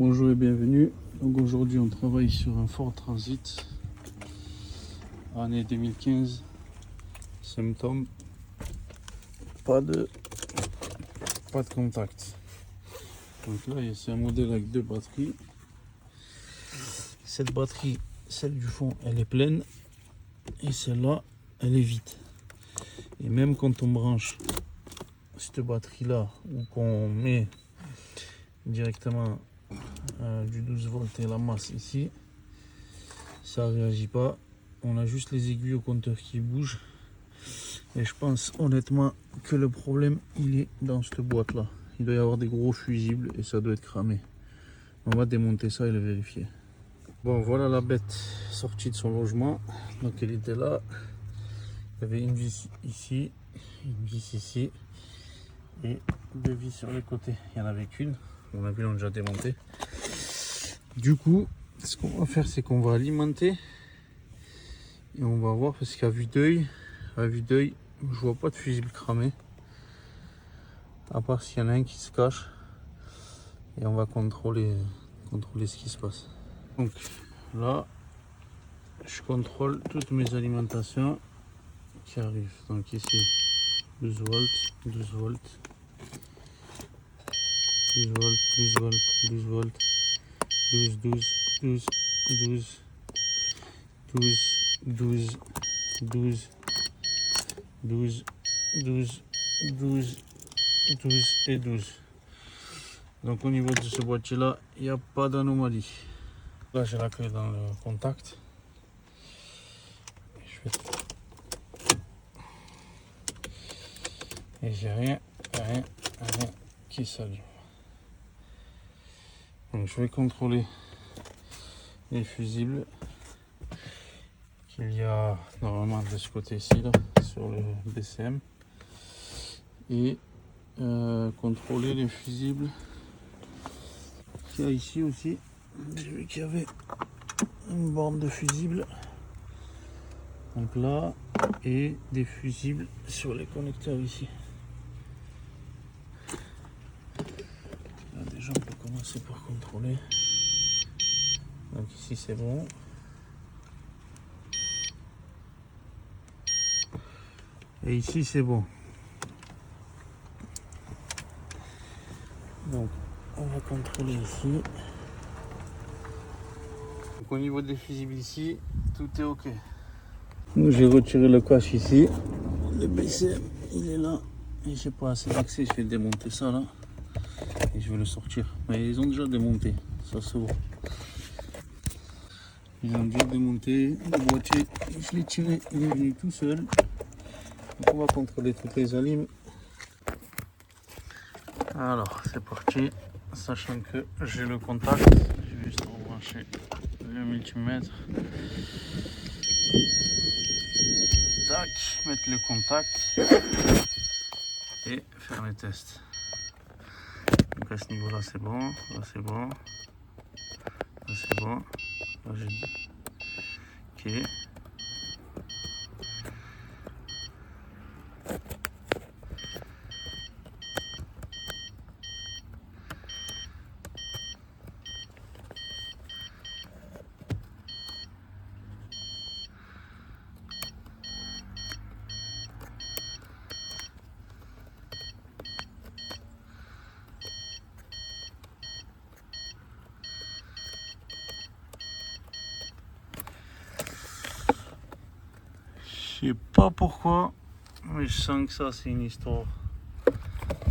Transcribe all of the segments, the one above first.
Bonjour et bienvenue. Donc aujourd'hui on travaille sur un Ford Transit année 2015, symptômes, pas de contact. Donc là c'est un modèle avec deux batteries. Cette batterie, celle du fond, elle est pleine et celle-là elle est vide. Et même quand on branche cette batterie là ou qu'on met directement du 12 volts et la masse ici, ça réagit pas. On a juste les aiguilles au compteur qui bougent et je pense honnêtement que le problème il est dans cette boîte là. Il doit y avoir des gros fusibles et ça doit être cramé. On va démonter ça et le vérifier. Bon, voilà la bête sortie de son logement. Donc elle était là, il y avait une vis ici, une vis ici et deux vis sur les côtés. Il n'y en avait qu'une, on a vu, on l'a déjà démonté. Du coup, ce qu'on va faire, c'est qu'on va alimenter et on va voir, parce qu'à vue d'œil, je vois pas de fusible cramé, à part s'il y en a un qui se cache, et on va contrôler ce qui se passe. Donc là, je contrôle toutes mes alimentations qui arrivent. Donc ici, 12 volts, 12 volts, 12 volts, 12 volts, 12 volts, 12, 12, 12, 12, 12, 12, 12, 12, 12, 12 et 12. Donc au niveau de ce boîtier là, il n'y a pas d'anomalie. Là j'ai la clé dans le contact. Et j'ai rien qui s'allume. Donc je vais contrôler les fusibles qu'il y a normalement de ce côté-ci là, sur le BCM, et contrôler les fusibles qu'il y a ici aussi. J'ai vu qu'il y avait une borne de fusibles, donc là, et des fusibles sur les connecteurs ici. Là déjà on peut commencer par contrôler. Donc ici c'est bon. Et ici c'est bon. Donc on va contrôler ici. Donc, au niveau des fusibles ici, tout est ok. J'ai retiré le cache ici. Le BCM il est là. Et j'ai pas assez d'accès, je vais démonter ça là. Et je vais le sortir. Mais ils ont déjà démonté, ça se voit. Ils ont déjà démonté le boîtier. Je l'ai tiré, il est venu tout seul. Donc on va contrôler toutes les alimes. Alors c'est parti, sachant que j'ai le contact, je vais juste rebrancher le multimètre. Tac, mettre le contact et faire les tests. Donc à ce niveau là c'est bon, là c'est bon, là c'est bon, là j'ai ok. Je sais pas pourquoi, mais je sens que ça c'est une histoire.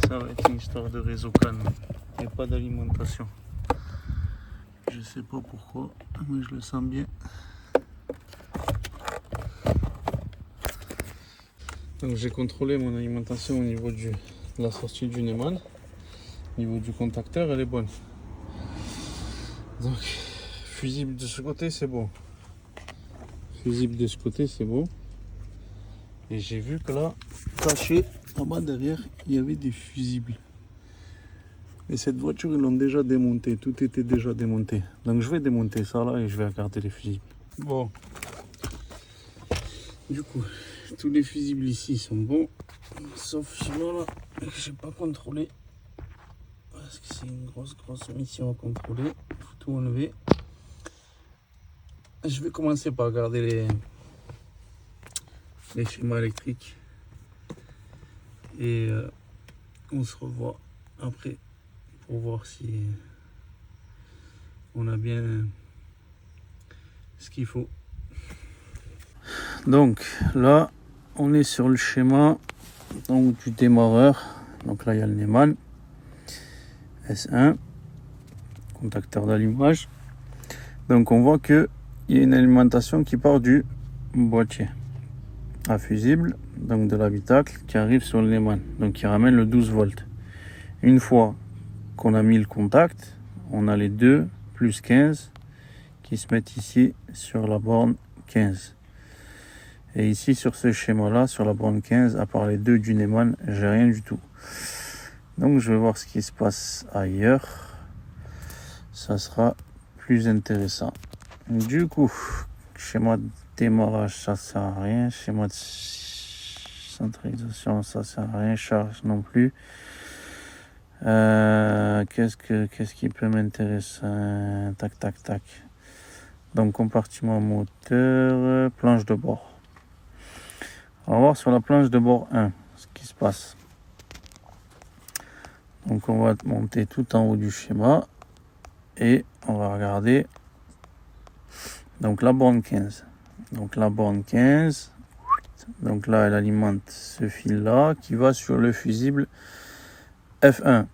Ça va être une histoire de réseau CAN et pas d'alimentation. Je sais pas pourquoi, mais je le sens bien. Donc j'ai contrôlé mon alimentation au niveau de la sortie du Neumann. Au niveau du contacteur, elle est bonne. Donc fusible de ce côté c'est bon. Fusible de ce côté c'est bon. Et j'ai vu que là, caché en bas derrière, il y avait des fusibles. Et cette voiture, ils l'ont déjà démonté. Tout était déjà démonté. Donc je vais démonter ça là et je vais regarder les fusibles. Bon. Du coup, tous les fusibles ici sont bons. Sauf celui-là là, que j'ai pas contrôlé. parce que c'est une grosse mission à contrôler. Il faut tout enlever. Je vais commencer par regarder les schémas électriques et on se revoit après pour voir si on a bien ce qu'il faut. Donc là on est sur le schéma donc, du démarreur. Donc là il y a le Neumann S1, contacteur d'allumage. Donc on voit que il y a une alimentation qui part du boîtier à fusible, donc de l'habitacle, qui arrive sur le Neumann, donc qui ramène le 12 volts. Une fois qu'on a mis le contact, on a les deux plus 15 qui se mettent ici sur la borne 15. Et ici sur ce schéma là, sur la borne 15, à part les deux du Neumann, j'ai rien du tout. Donc je vais voir ce qui se passe ailleurs. Ça sera plus intéressant. Du coup, schéma de démarrage, ça sert à rien. Schéma de centralisation, ça sert à rien. Charge non plus. Qu'est-ce qui peut m'intéresser? Tac. Donc compartiment moteur, planche de bord. On va voir sur la planche de bord 1 ce qui se passe. Donc on va monter tout en haut du schéma et on va regarder donc la borne 15. Donc la borne 15, donc là elle alimente ce fil là qui va sur le fusible F1.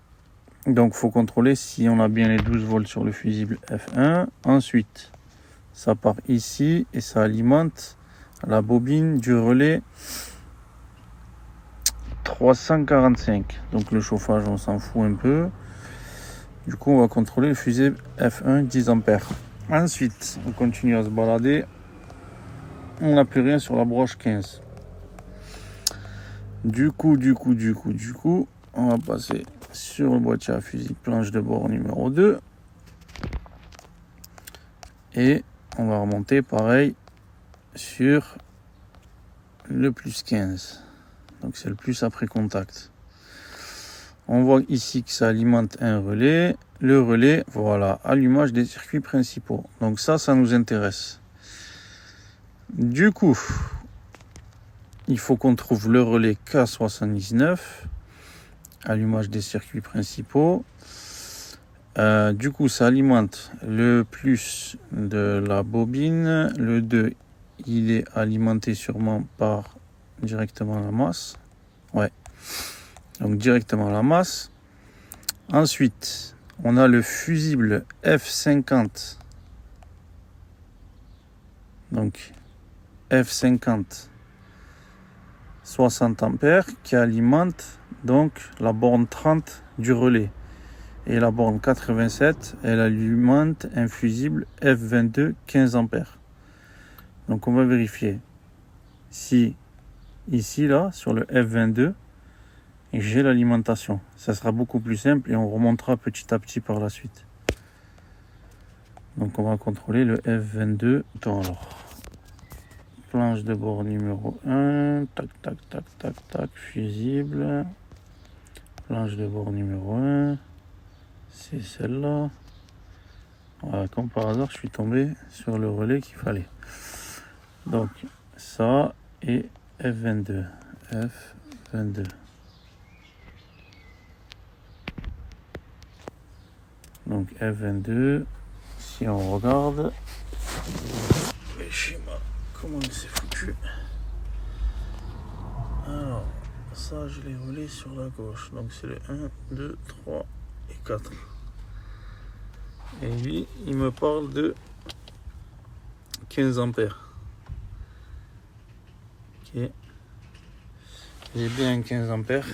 Donc il faut contrôler si on a bien les 12 volts sur le fusible F1. Ensuite ça part ici et ça alimente la bobine du relais 345. Donc le chauffage on s'en fout un peu. Du coup on va contrôler le fusible F1 10 ampères. Ensuite on continue à se balader. On n'a plus rien sur la broche 15. Du coup on va passer sur le boîtier à fusible planche de bord numéro 2 et on va remonter pareil sur le plus 15. Donc c'est le plus après contact. On voit ici que ça alimente un relais. Le relais, voilà, allumage des circuits principaux. Donc ça nous intéresse. Du coup, il faut qu'on trouve le relais K79, allumage des circuits principaux. Du coup, ça alimente le plus de la bobine. Le 2, il est alimenté sûrement par directement la masse. Ouais. Donc directement la masse. Ensuite, on a le fusible F50. Donc F50 60 ampères qui alimente donc la borne 30 du relais. Et la borne 87, elle alimente un fusible F22 15 ampères. Donc on va vérifier si ici là sur le F22 j'ai l'alimentation. Ça sera beaucoup plus simple et on remontera petit à petit par la suite. Donc on va contrôler le F22. Alors, planche de bord numéro 1, tac, fusible. Planche de bord numéro 1, c'est celle-là. Voilà, comme par hasard, je suis tombé sur le relais qu'il fallait. Donc ça et F22. Donc F22, si on regarde le schéma, comment il s'est foutu. Alors, ça je l'ai roulé sur la gauche. Donc c'est le 1, 2, 3 et 4. Et lui, il me parle de 15 ampères. Ok. J'ai bien 15 ampères.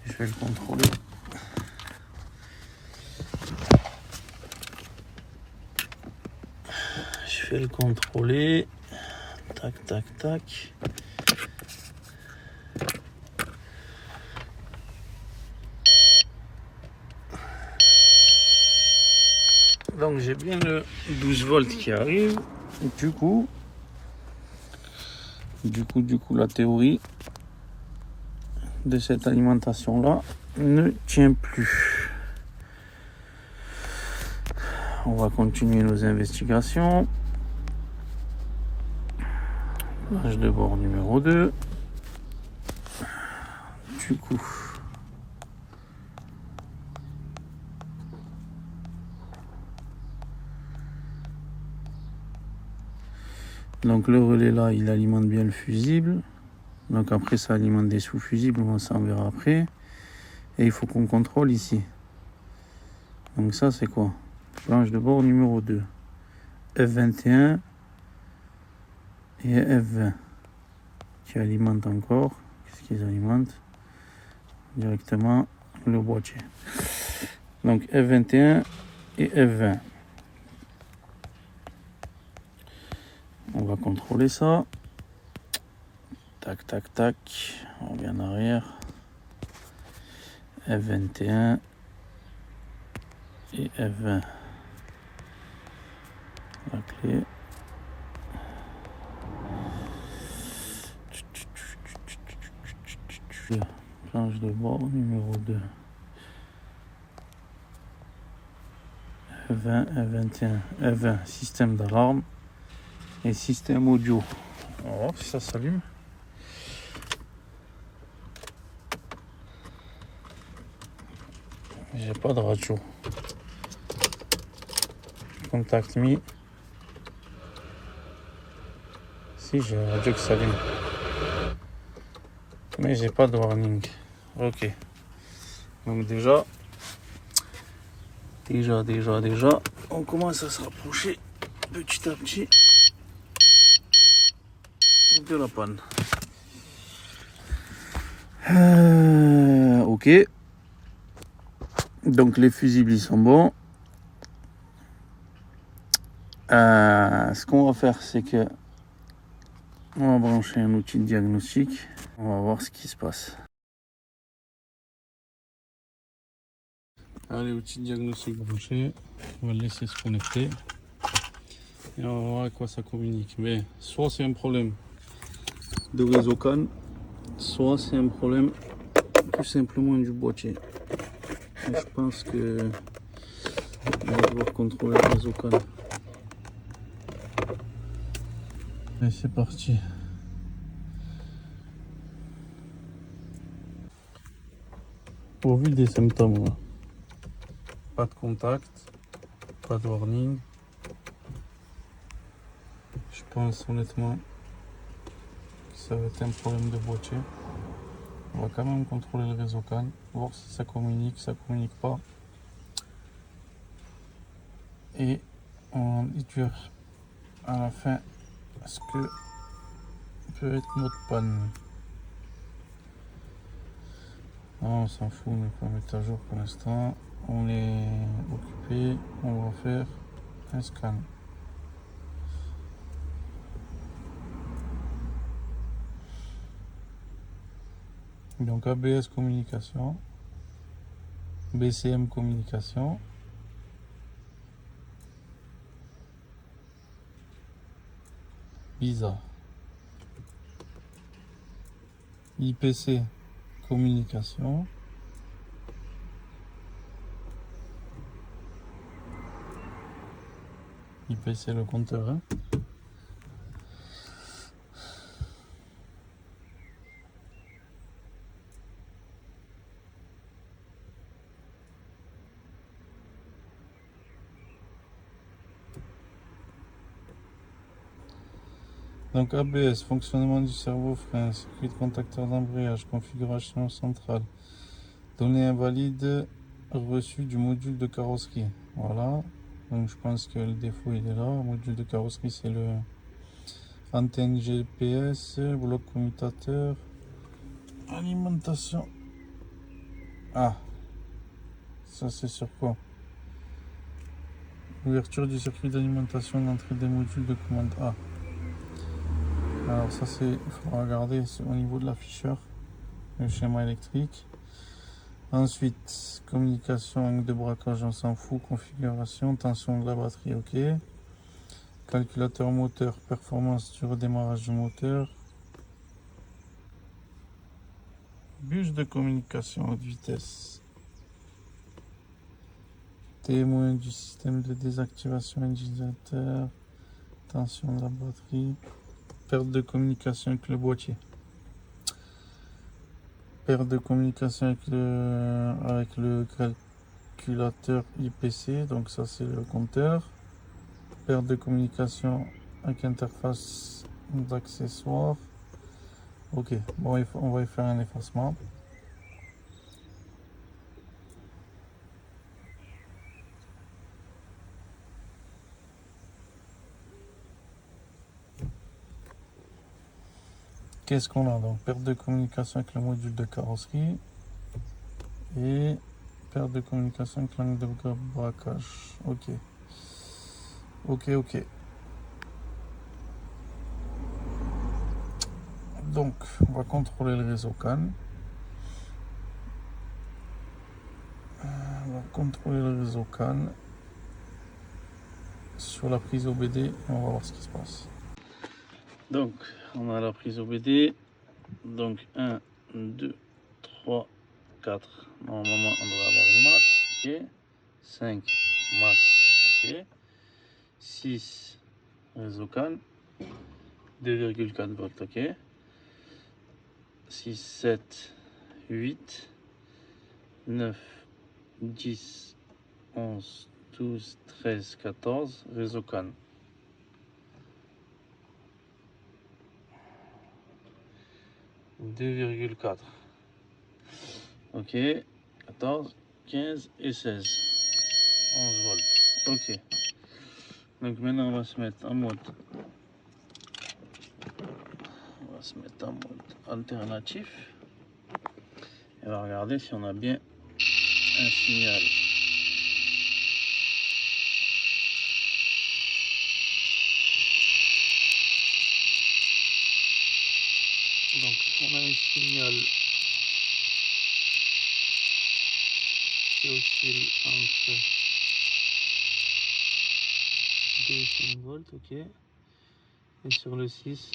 Je vais le contrôler. Je vais le contrôler. Tac. Donc j'ai bien le 12 volts qui arrive. Du coup, la théorie de cette alimentation là, ne tient plus. On va continuer nos investigations. Plage de bord numéro 2. Du coup, donc le relais là, il alimente bien le fusible. Donc après, ça alimente des sous-fusibles, on s'en verra après. Et il faut qu'on contrôle ici. Donc ça, c'est quoi? Planche de bord numéro 2. F21 et F20 qui alimentent encore. Qu'est-ce qu'ils alimentent? Directement le boîtier. Donc F21 et F20. On va contrôler ça. Tac, tac, tac. On revient en arrière. F21 et F20. La clé. Planche de bord numéro 2. F20, F21, F20, système d'alarme et système audio. On va voir si ça s'allume. J'ai pas de radio. Contact me. Si, j'ai la radio qui s'allume. Mais j'ai pas de warning. Ok. Donc déjà, on commence à se rapprocher petit à petit de la panne. Ok. Donc les fusibles ils sont bons. Ce qu'on va faire, c'est que on va brancher un outil de diagnostic. On va voir ce qui se passe. Allez, outil de diagnostic branché. On va le laisser se connecter. Et on va voir à quoi ça communique. Mais soit c'est un problème de réseau CAN, soit c'est un problème tout simplement du boîtier. Et je pense que on va devoir contrôler le réseau CAN. Allez, c'est parti. Au vu des symptômes, là. Pas de contact, pas de warning. Je pense honnêtement que ça va être un problème de boîtier. On va quand même contrôler le réseau CAN, voir si ça communique pas. Et on va déduire à la fin ce que peut être notre panne. Non, on s'en fout, on ne peut pas mettre à jour pour l'instant. On est occupé, on va faire un scan. Donc ABS communication, BCM communication, BISA, IPC communication, IPC le compteur, hein. Donc ABS, fonctionnement du cerveau frein, circuit de contacteur d'embrayage, configuration centrale, données invalides reçues du module de carrosserie. Voilà, donc je pense que le défaut il est là. Le module de carrosserie c'est le antenne GPS, bloc commutateur, alimentation. Ah, ça c'est sur quoi? Ouverture du circuit d'alimentation d'entrée des modules de commande A. Alors ça c'est, il faut regarder au niveau de l'afficheur, le schéma électrique. Ensuite, communication, angle de braquage, on s'en fout. Configuration, tension de la batterie, ok. Calculateur moteur, performance du redémarrage du moteur. Bus de communication haute vitesse. Témoin du système de désactivation utilisateur. Tension de la batterie. Perte de communication avec le boîtier. Perte de communication avec le calculateur IPC. Donc ça c'est le compteur. Perte de communication avec interface d'accessoires. Ok, bon, on va y faire un effacement. Qu'est-ce qu'on a donc? Perte de communication avec le module de carrosserie et perte de communication avec l'angle de braquage. Ok. Ok. Donc, on va contrôler le réseau CAN. On va contrôler le réseau CAN sur la prise OBD et on va voir ce qui se passe. Donc, on a la prise OBD. Donc, 1, 2, 3, 4. Normalement, on doit avoir une masse. Ok. 5, masse. Ok. 6, réseau CAN. 2,4 volts. Ok. 6, 7, 8, 9, 10, 11, 12, 13, 14, réseau CAN. 2,4. Ok, 14, 15 et 16. 11 volts. Ok. Donc maintenant on va se mettre en mode. On va se mettre en mode alternatif. Et on va regarder si on a bien un signal. Donc on a un signal qui oscille entre 2 et 5 volts, ok. Et sur le 6,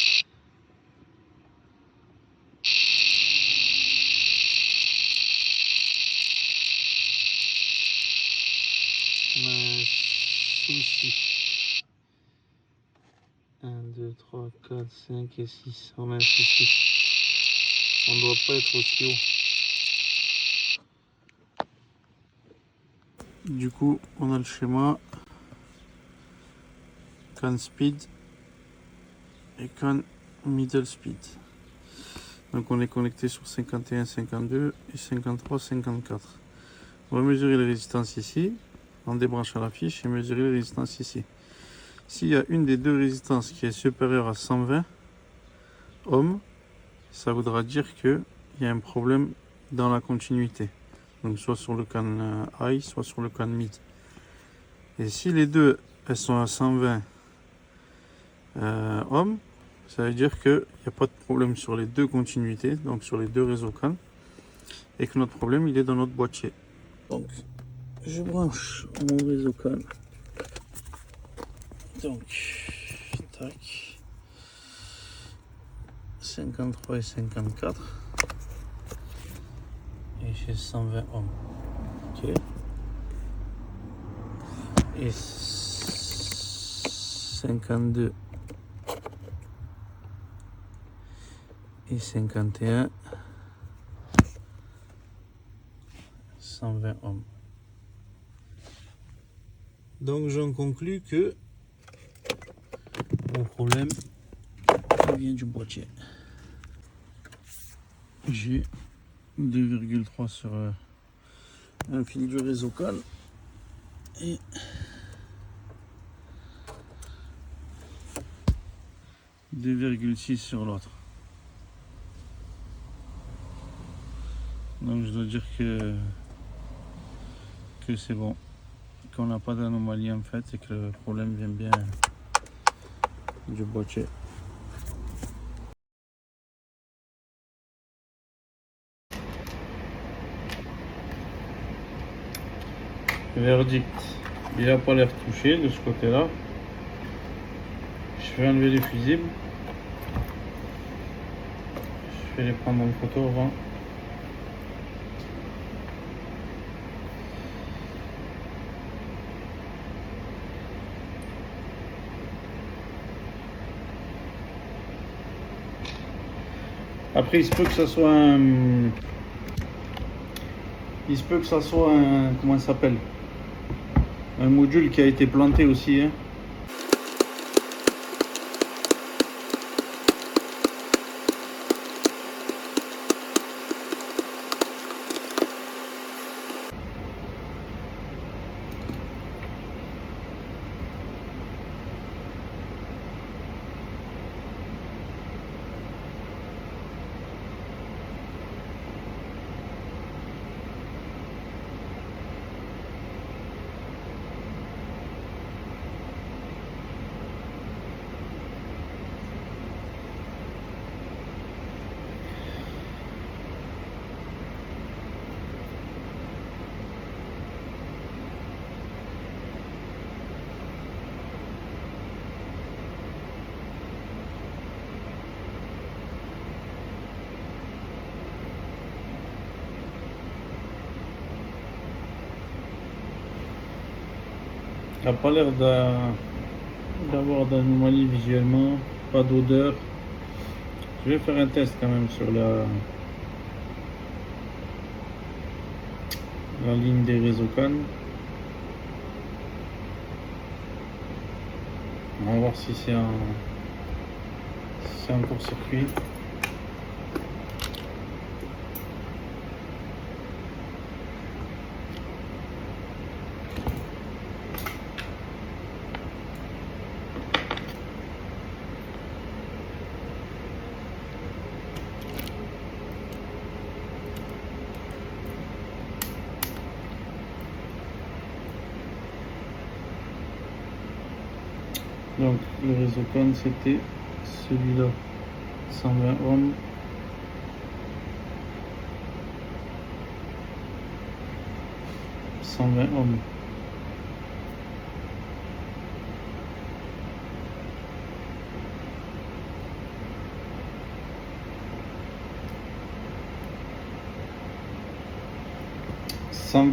on a un souci. 1, 2, 3, 4, 5 et 6. On a un souci. On ne doit pas être aussi haut. Du coup, on a le schéma CAN speed et CAN middle speed. Donc on est connecté sur 51, 52 et 53, 54. On va mesurer les résistances ici, en débranchant la fiche et mesurer les résistances ici. S'il y a une des deux résistances qui est supérieure à 120 ohms, ça voudra dire qu'il y a un problème dans la continuité. Donc soit sur le CAN high, soit sur le CAN mid. Et si les deux elles sont à 120 ohms, ça veut dire qu'il n'y a pas de problème sur les deux continuités, donc sur les deux réseaux CAN, et que notre problème il est dans notre boîtier. Donc je branche mon réseau CAN. Donc tac, 53 et 54 et j'ai 120 ohms. Ok. Et 52 et 51, 120 ohms. Donc j'en conclus que mon problème vient du boîtier. J'ai 2,3 sur un fil du réseau CAN et 2,6 sur l'autre. Donc je dois dire que c'est bon, qu'on n'a pas d'anomalie en fait et que le problème vient bien du boîtier. Verdict, il n'a pas l'air touché de ce côté là. Je vais enlever les fusibles. Je vais les prendre en photo avant. Après, il se peut que ça soit un... Il se peut que ça soit un... Comment ça s'appelle? Un module qui a été planté aussi, hein. Il n'a pas l'air d'avoir d'anomalie visuellement, pas d'odeur. Je vais faire un test quand même sur la ligne des réseaux CAN. On va voir si c'est un court-circuit. Donc le réseau CAN c'était celui-là, 120 ohms. Ohms.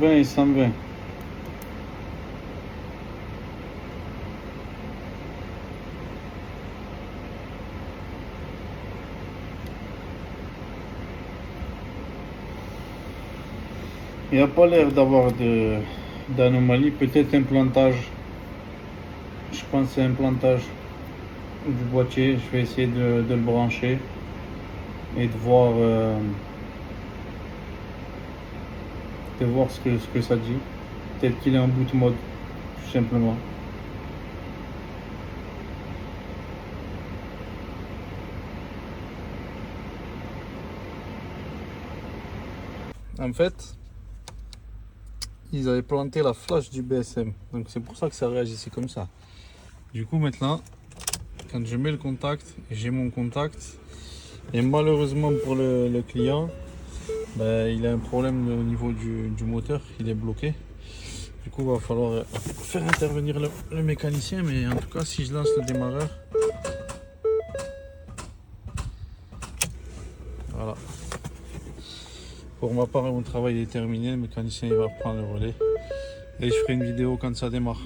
Et 120. Il n'y a pas l'air d'avoir d'anomalie, peut-être un plantage. Je pense que c'est un plantage du boîtier. Je vais essayer de le brancher et de voir ce que ça dit. Peut-être qu'il est en boot mode, tout simplement. En fait, ils avaient planté la flash du BSM, donc c'est pour ça que ça réagissait comme ça. Du coup maintenant, quand je mets le contact, j'ai mon contact, et malheureusement pour le client, ben, il a un problème au niveau du moteur, il est bloqué. Du coup il va falloir faire intervenir le mécanicien, mais en tout cas si je lance le démarreur, voilà. Pour ma part, mon travail est terminé, le mécanicien il va prendre le relais et je ferai une vidéo quand ça démarre.